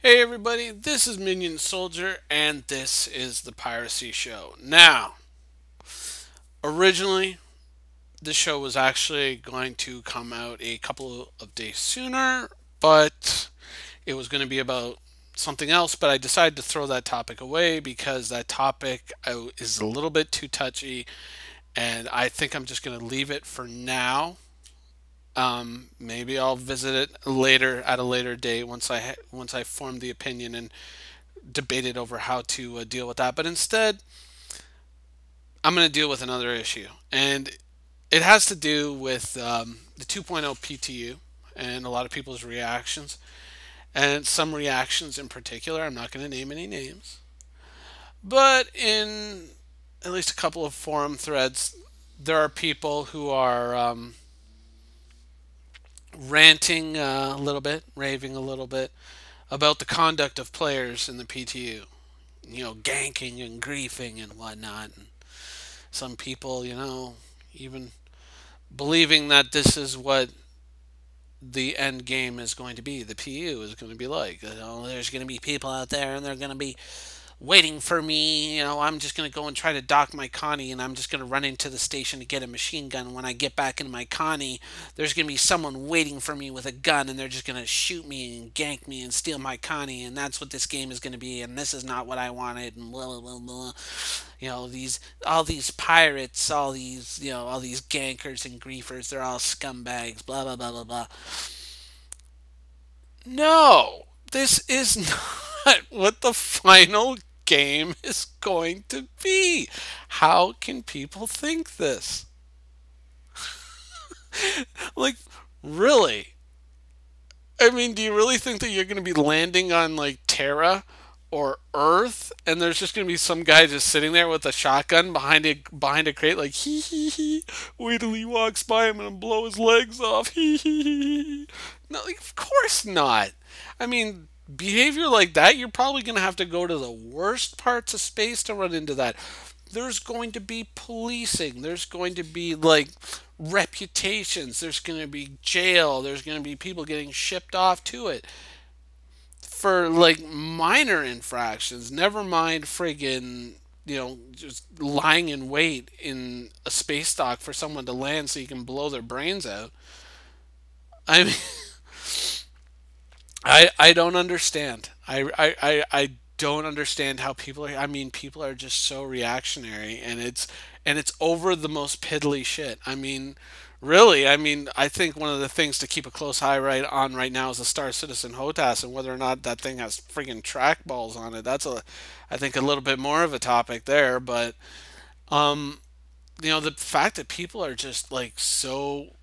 Hey everybody, this is Minion Soldier, and this is the Piracy Show. Now, originally, the show was actually going to come out a couple of days sooner, but it was going to be about something else. But I decided to throw that topic away because that topic is a little bit too touchy, and I think I'm just going to leave it for now. Maybe I'll visit it later at a later date once I form the opinion and debated over how to deal with that. But instead, I'm going to deal with another issue, and it has to do with the 2.0 PTU and a lot of people's reactions, and some reactions in particular. I'm not going to name any names, but in at least a couple of forum threads, there are people who are ranting a little bit, raving a little bit about the conduct of players in the PTU. You know, ganking and griefing and whatnot. And some people, even believing that this is what the end game is going to be. The PU is going to be like, there's going to be people out there and they're going to be waiting for me. I'm just going to go and try to dock my Connie, and I'm just going to run into the station to get a machine gun. When I get back into my Connie, there's going to be someone waiting for me with a gun, and they're just going to shoot me and gank me and steal my Connie, and that's what this game is going to be, and this is not what I wanted, and blah, blah, blah, blah. These all these pirates, all these gankers and griefers, they're all scumbags, blah, blah, blah, blah, blah. No, this is not what the final game is going to be. How can people think this? Like, really? I mean, do you really think that you're going to be landing on like Terra or Earth, and there's just going to be some guy just sitting there with a shotgun behind a crate, like hee hee hee. Wait till he walks by, I'm going to blow his legs off. Hee hee hee. No, like, of course not. I mean, behavior like that, you're probably going to have to go to the worst parts of space to run into that. There's going to be policing. There's going to be like reputations. There's going to be jail. There's going to be people getting shipped off to it for like minor infractions. Never mind friggin', just lying in wait in a space dock for someone to land so you can blow their brains out. I mean, I don't understand. I don't understand how people are. I mean, people are just so reactionary, and it's over the most piddly shit. I mean, really. I mean, I think one of the things to keep a close eye right now is the Star Citizen HOTAS and whether or not that thing has friggin' trackballs on it. I think a little bit more of a topic there. But the fact that people are just like so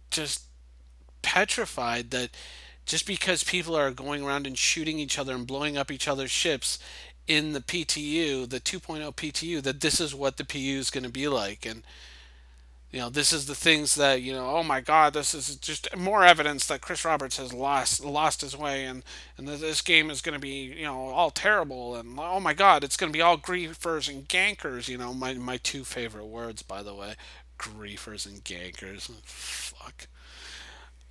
just petrified that just because people are going around and shooting each other and blowing up each other's ships in the PTU, the 2.0 PTU, that this is what the PU is going to be like. And, this is the things that, oh my God, this is just more evidence that Chris Roberts has lost his way, and that this game is going to be, all terrible. And, oh my God, it's going to be all griefers and gankers, my two favorite words, by the way, griefers and gankers. Fuck.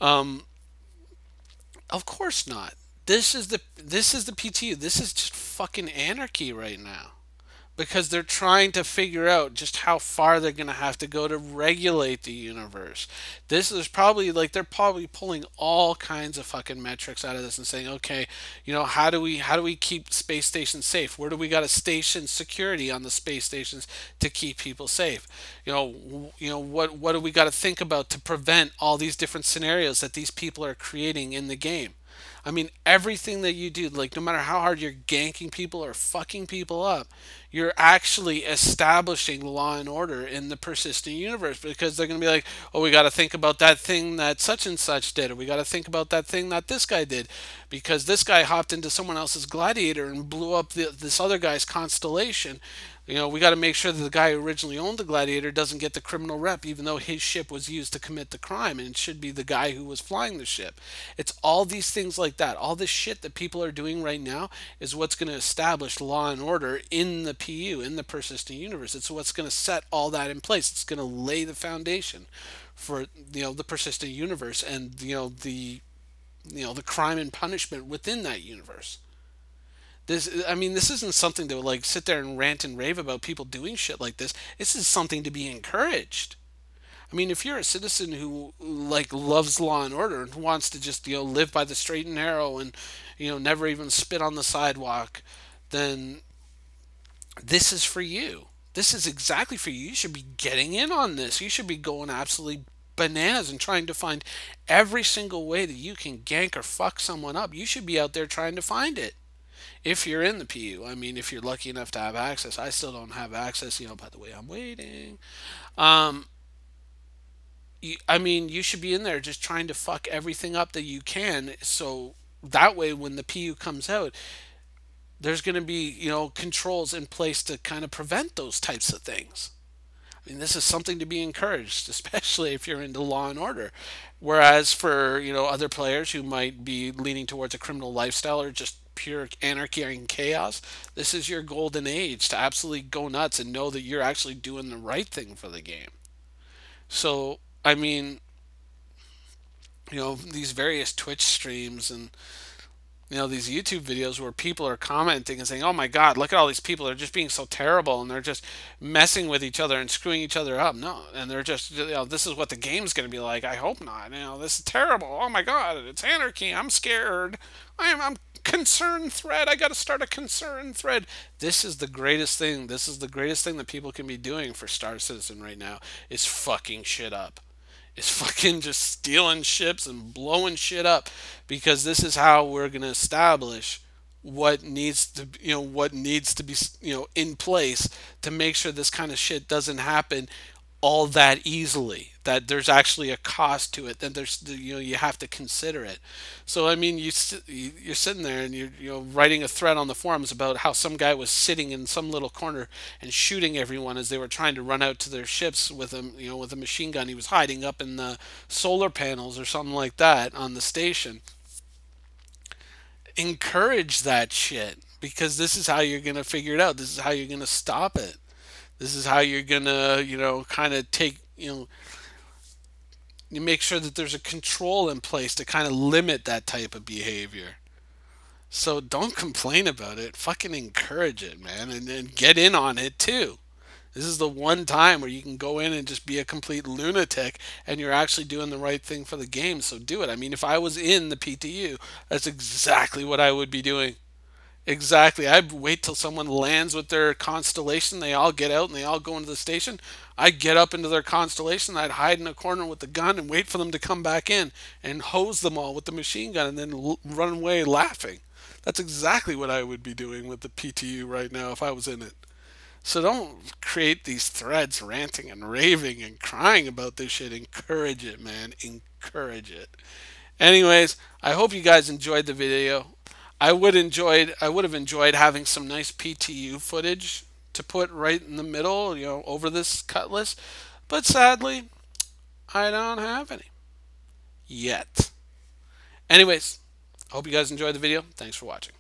Um, Of course not. This is the PTU. This is just fucking anarchy right now. Because they're trying to figure out just how far they're going to have to go to regulate the universe. This is probably like they're probably pulling all kinds of fucking metrics out of this and saying, okay, how do we keep space stations safe? Where do we got to station security on the space stations to keep people safe? What do we got to think about to prevent all these different scenarios that these people are creating in the game? I mean, everything that you do, like no matter how hard you're ganking people or fucking people up, you're actually establishing law and order in the persistent universe because they're going to be like, oh, we got to think about that thing that such and such did, or we got to think about that thing that this guy did because this guy hopped into someone else's gladiator and blew up this other guy's constellation. We got to make sure that the guy who originally owned the Gladiator doesn't get the criminal rep, even though his ship was used to commit the crime, and it should be the guy who was flying the ship. It's all these things like that. All this shit that people are doing right now is what's going to establish law and order in the PU, in the persistent universe. It's what's going to set all that in place. It's going to lay the foundation for the persistent universe and the the crime and punishment within that universe. This isn't something to like sit there and rant and rave about people doing shit like this. This is something to be encouraged. I mean, if you're a citizen who like loves law and order and wants to just live by the straight and narrow and never even spit on the sidewalk, then this is for you. This is exactly for you. You should be getting in on this. You should be going absolutely bananas and trying to find every single way that you can gank or fuck someone up. You should be out there trying to find it. If you're in the PU, I mean, if you're lucky enough to have access. I still don't have access, by the way, I'm waiting. Um, you should be in there just trying to fuck everything up that you can. So that way, when the PU comes out, there's going to be, controls in place to kind of prevent those types of things. I mean, this is something to be encouraged, especially if you're into law and order. Whereas for, other players who might be leaning towards a criminal lifestyle or just pure anarchy and chaos, this is your golden age to absolutely go nuts and know that you're actually doing the right thing for the game. So, I mean, these various Twitch streams and these YouTube videos where people are commenting and saying, "Oh my God, look at all these people! They're just being so terrible, and they're just messing with each other and screwing each other up." No, and they're just, this is what the game's going to be like. I hope not. This is terrible. Oh my God, it's anarchy. I'm scared. I'm concerned thread. I got to start a concern thread. This is the greatest thing. This is the greatest thing that people can be doing for Star Citizen right now is fucking shit up, is fucking just stealing ships and blowing shit up, because this is how we're going to establish what needs to be in place to make sure this kind of shit doesn't happen all that easily, that there's actually a cost to it, that there's you have to consider it. So I mean, you're sitting there and you're writing a thread on the forums about how some guy was sitting in some little corner and shooting everyone as they were trying to run out to their ships with a machine gun. He was hiding up in the solar panels or something like that on the station. Encourage that shit, because this is how you're going to figure it out. This is how you're going to stop it. This is how you're gonna, kind of take, you make sure that there's a control in place to kind of limit that type of behavior. So don't complain about it. Fucking encourage it, man, and get in on it too. This is the one time where you can go in and just be a complete lunatic and you're actually doing the right thing for the game. So do it. I mean, if I was in the PTU, that's exactly what I would be doing. Exactly. I'd wait till someone lands with their constellation. They all get out and they all go into the station. I'd get up into their constellation. I'd hide in a corner with the gun and wait for them to come back in and hose them all with the machine gun and then run away laughing. That's exactly what I would be doing with the PTU right now if I was in it. So don't create these threads ranting and raving and crying about this shit. Encourage it, man. Encourage it. Anyways, I hope you guys enjoyed the video. I would have enjoyed having some nice PTU footage to put right in the middle, over this cutlass. But sadly, I don't have any yet. Anyways, hope you guys enjoyed the video. Thanks for watching.